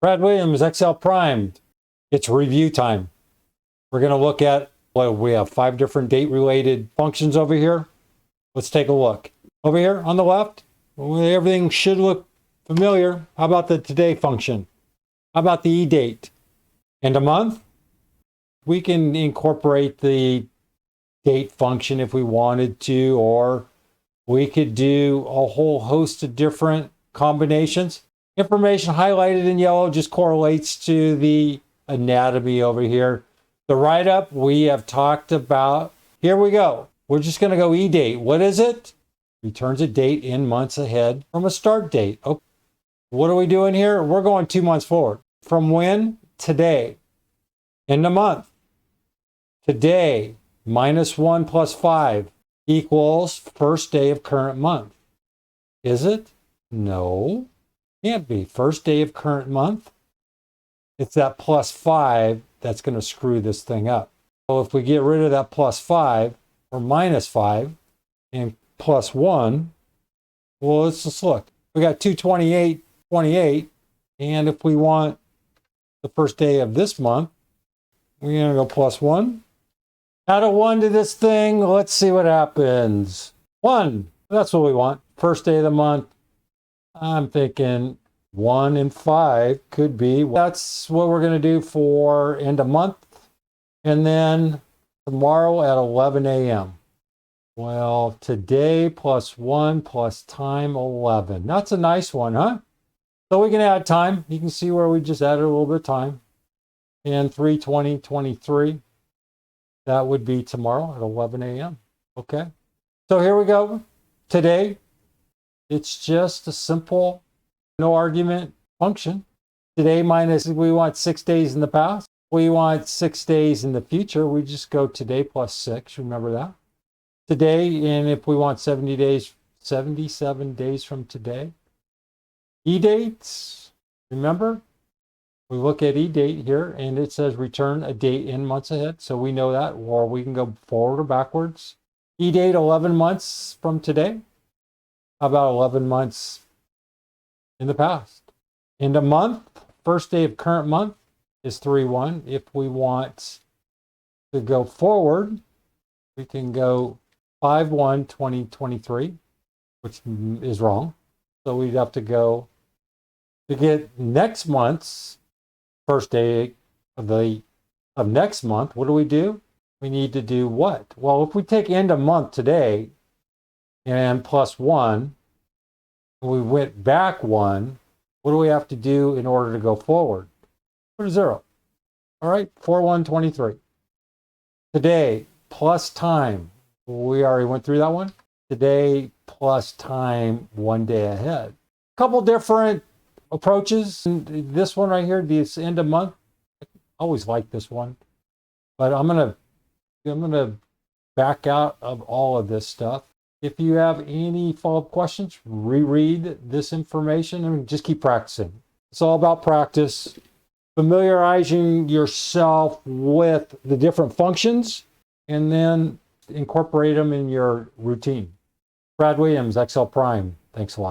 Brad Williams, Excel Primed. It's review time. We're going to look at, well, we have 5 different date-related functions over here. Let's take a look. Over here on the left, everything should look familiar. How about the today function? How about the eDate? End of month? We can incorporate the date function if we wanted to, or we could do a whole host of different combinations. Information highlighted in yellow just correlates to the anatomy over here. The write-up we have talked about. Here we go. We're just going to go eDate. What is it? Returns a date in months ahead from a start date. Okay. What are we doing here? We're going 2 months forward. From when? Today. End of month. Today, -1 + 5 equals first day of current month. Is it? No. Can't be. First day of current month. It's that +5 that's going to screw this thing up. So if we get rid of that +5 or -5 and +1, well, let's just look. We got 228, 28, and if we want the first day of this month, we're going to go +1. Add a 1 to this thing. Let's see what happens. 1. That's what we want. First day of the month. I'm thinking 1 and 5 could be. That's what we're going to do for end of month. And then tomorrow at 11 a.m. Well, today +1 + time 11. That's a nice one, huh? So we can add time. You can see where we just added a little bit of time. And 3/20/23. That would be tomorrow at 11 a.m. Okay. So here we go. Today, it's just a simple, no argument function. Today minus, we want 6 days in the past. We want 6 days in the future. We just go today +6. Remember that? Today, and if we want 70 days, 77 days from today. eDates, remember? We look at eDate here, and it says return a date in months ahead. So we know that, or we can go forward or backwards. eDate 11 months from today. How about 11 months in the past? End of month, first day of current month is 3/1. If we want to go forward, we can go 5/1/2023, which is wrong. So we'd have to go to get next month's first day of next month. What do? We need to do what? Well, if we take end of month today and +1, we went back 1, what do we have to do in order to go forward? Put a 0. All right, 4/1/23. Today plus time. We already went through that one. Today plus time 1 day ahead. Couple different approaches. This one right here, this end of month. I always like this one, but I'm gonna back out of all of this stuff. If you have any follow-up questions, reread this information and just keep practicing. It's all about practice, familiarizing yourself with the different functions, and then incorporate them in your routine. Brad Williams, Excel Prime. Thanks a lot.